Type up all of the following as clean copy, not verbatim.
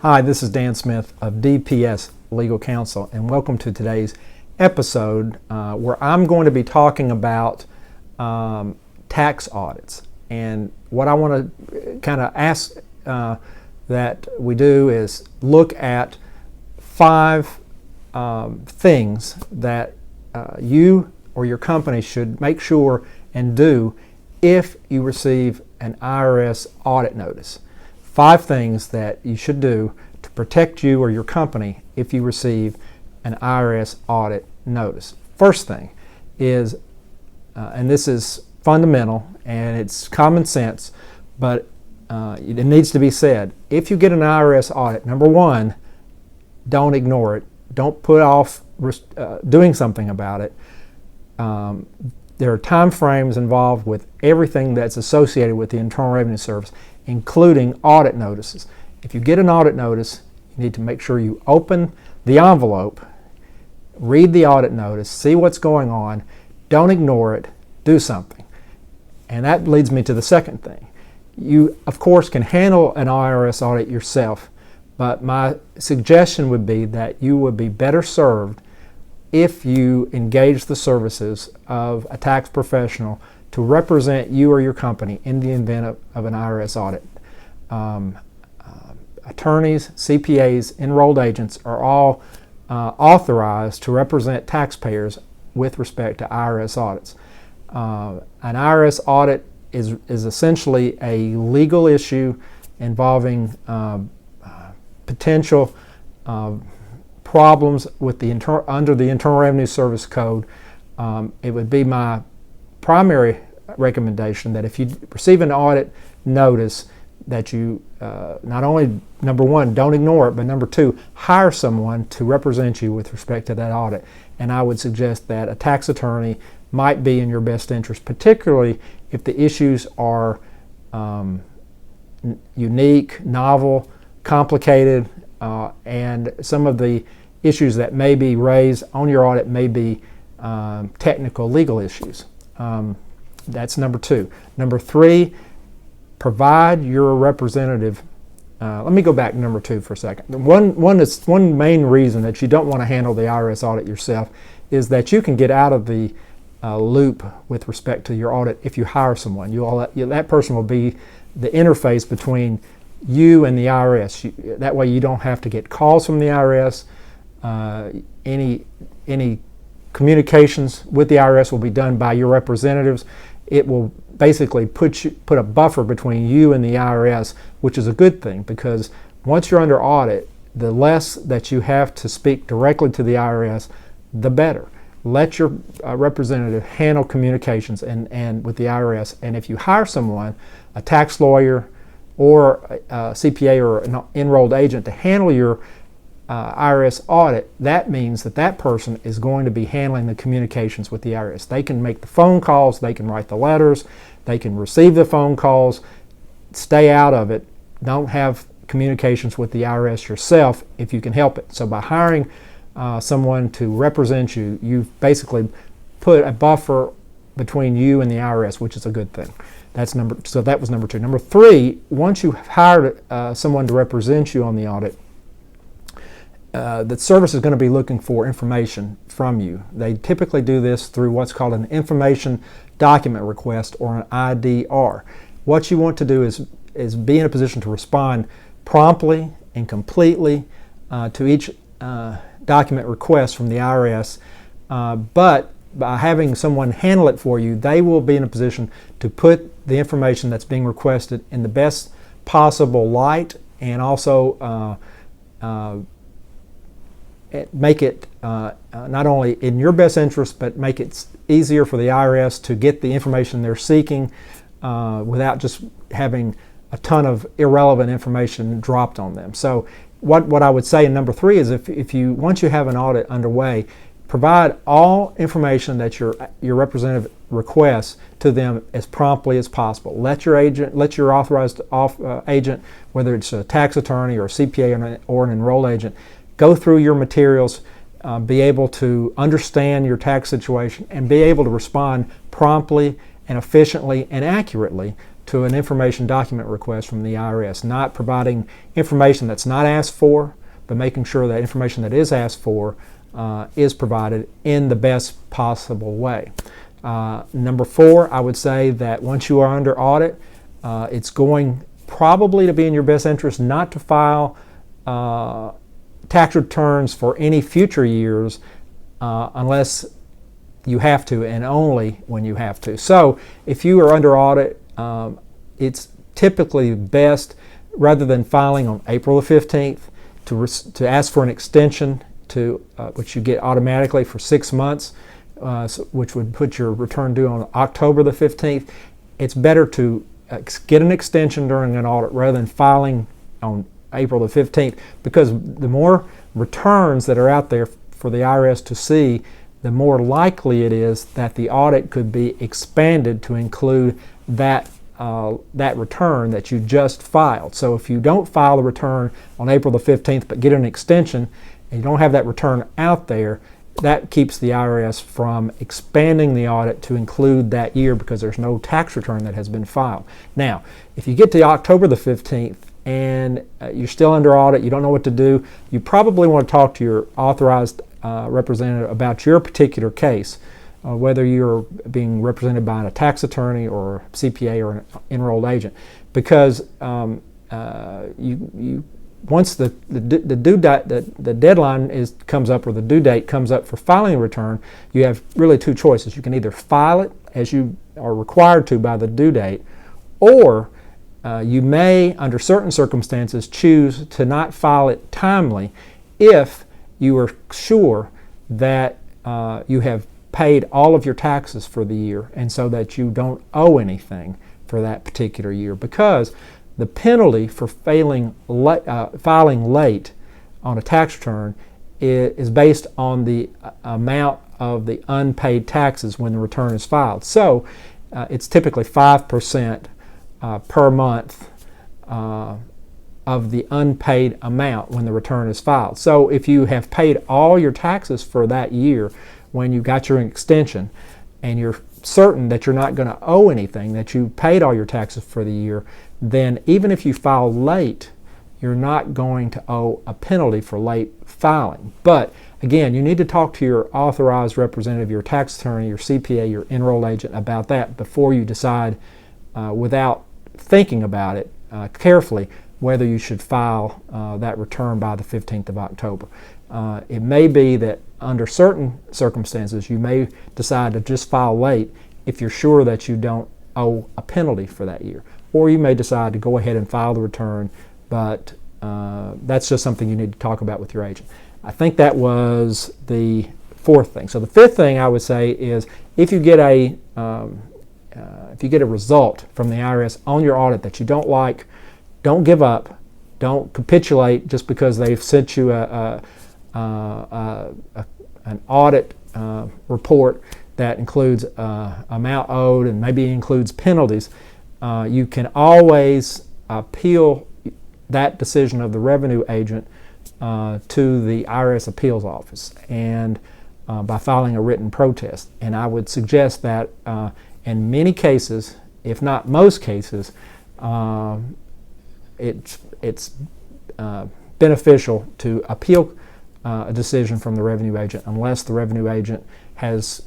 Hi, this is Dan Smith of DPS Legal Counsel, and welcome to today's episode where I'm going to be talking about tax audits. And what I want to kind of ask that we do is look at 5 things that you or your company should make sure and do if you receive an IRS audit notice. 5 things that you should do to protect you or your company if you receive an IRS audit notice. First thing is, and this is fundamental and it's common sense, but it needs to be said. If you get an IRS audit, number one, don't ignore it. Don't put off doing something about it. There are time frames involved with everything that's associated with the Internal Revenue Service, including audit notices. If you get an audit notice, you need to make sure you open the envelope, read the audit notice, see what's going on, don't ignore it, do something. And that leads me to the second thing. You, of course, can handle an IRS audit yourself, but my suggestion would be that you would be better served if you engage the services of a tax professional to represent you or your company in the event of an IRS audit. Attorneys, CPAs, enrolled agents are all authorized to represent taxpayers with respect to IRS audits. An IRS audit is essentially a legal issue involving potential problems with under the Internal Revenue Service Code. It would be my primary recommendation that if you receive an audit notice, that you not only, number one, don't ignore it, but number two, hire someone to represent you with respect to that audit. And I would suggest that a tax attorney might be in your best interest, particularly if the issues are unique, novel, complicated, and some of the issues that may be raised on your audit may be technical legal issues. That's number 2. Number 3, provide your representative. Let me go back to number 2 for a second. One main reason that you don't want to handle the IRS audit yourself is that you can get out of the loop with respect to your audit if you hire someone. That person will be the interface between you and the IRS. That way you don't have to get calls from the IRS. Any communications with the IRS will be done by your representatives. It will basically put a buffer between you and the IRS, which is a good thing, because once you're under audit, the less that you have to speak directly to the IRS, the better. Let your representative handle communications and with the IRS. And if you hire someone, a tax lawyer or a CPA or an enrolled agent to handle your IRS audit, that means that person is going to be handling the communications with the IRS. They can make the phone calls, they can write the letters, they can receive the phone calls. Stay out of it. Don't have communications with the IRS yourself if you can help it. So by hiring someone to represent you, you've basically put a buffer between you and the IRS, which is a good thing. So that was number 2. Number 3, once you've hired someone to represent you on the audit, the service is going to be looking for information from you. They typically do this through what's called an information document request, or an IDR. What you want to do is be in a position to respond promptly and completely to each document request from the IRS, but by having someone handle it for you, they will be in a position to put the information that's being requested in the best possible light, and also make it not only in your best interest, but make it easier for the IRS to get the information they're seeking without just having a ton of irrelevant information dropped on them. So what I would say in number 3 is once you have an audit underway, provide all information that your representative requests to them as promptly as possible. Let your authorized agent, whether it's a tax attorney or a CPA or an enrolled agent, go through your materials, be able to understand your tax situation, and be able to respond promptly and efficiently and accurately to an information document request from the IRS, not providing information that's not asked for, but making sure that information that is asked for is provided in the best possible way. Number 4, I would say that once you are under audit, it's going probably to be in your best interest not to file tax returns for any future years unless you have to, and only when you have to. So if you are under audit, it's typically best, rather than filing on April the 15th, to ask for an extension to which you get automatically for 6 months, which would put your return due on October the 15th. It's better to get an extension during an audit rather than filing on April the 15th, because the more returns that are out there for the IRS to see, the more likely it is that the audit could be expanded to include that return that you just filed. So if you don't file the return on April the 15th but get an extension and you don't have that return out there, that keeps the IRS from expanding the audit to include that year because there's no tax return that has been filed. Now, if you get to October the 15th and you're still under audit, you don't know what to do, you probably want to talk to your authorized representative about your particular case, whether you're being represented by a tax attorney or CPA or an enrolled agent, because once the deadline comes up, or the due date comes up for filing a return, you have really 2 choices. You can either file it as you are required to by the due date, or you may, under certain circumstances, choose to not file it timely if you are sure that you have paid all of your taxes for the year, and so that you don't owe anything for that particular year, because the penalty for filing late on a tax return is based on the amount of the unpaid taxes when the return is filed. So it's typically 5% per month of the unpaid amount when the return is filed. So if you have paid all your taxes for that year when you got your extension, and you're certain that you're not going to owe anything, that you paid all your taxes for the year, then even if you file late, you're not going to owe a penalty for late filing. But again, you need to talk to your authorized representative, your tax attorney, your CPA, your enrolled agent about that before you decide, without thinking about it carefully, whether you should file that return by the 15th of October. It may be that under certain circumstances you may decide to just file late if you're sure that you don't owe a penalty for that year. Or you may decide to go ahead and file the return, but that's just something you need to talk about with your agent. I think that was the 4th thing. So the 5th thing I would say is, if you get a result from the IRS on your audit that you don't like, don't give up. Don't capitulate just because they've sent you an audit report that includes amount owed and maybe includes penalties. You can always appeal that decision of the revenue agent to the IRS appeals office, and by filing a written protest. And I would suggest that in many cases, if not most cases, it's beneficial to appeal a decision from the revenue agent, unless the revenue agent has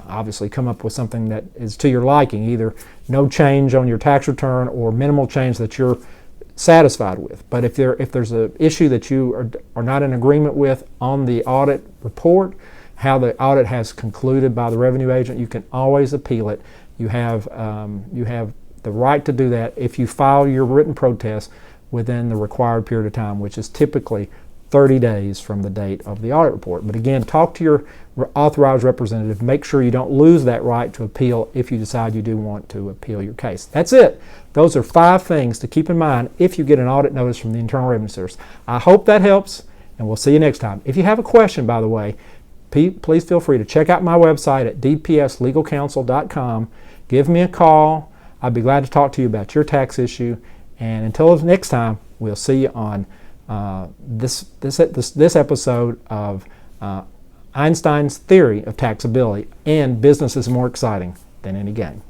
obviously come up with something that is to your liking, either no change on your tax return or minimal change that you're satisfied with. But if there's an issue that you are not in agreement with on the audit report, how the audit has concluded by the revenue agent, you can always appeal it. You have the right to do that if you file your written protest within the required period of time, which is typically 30 days from the date of the audit report. But again, talk to your authorized representative. Make sure you don't lose that right to appeal if you decide you do want to appeal your case. That's it. Those are 5 things to keep in mind if you get an audit notice from the Internal Revenue Service. I hope that helps, and we'll see you next time. If you have a question, by the way, please feel free to check out my website at dpslegalcounsel.com. Give me a call. I'd be glad to talk to you about your tax issue. And until next time, we'll see you on this episode of Einstein's Theory of Taxability, and Business is More Exciting Than Any Game.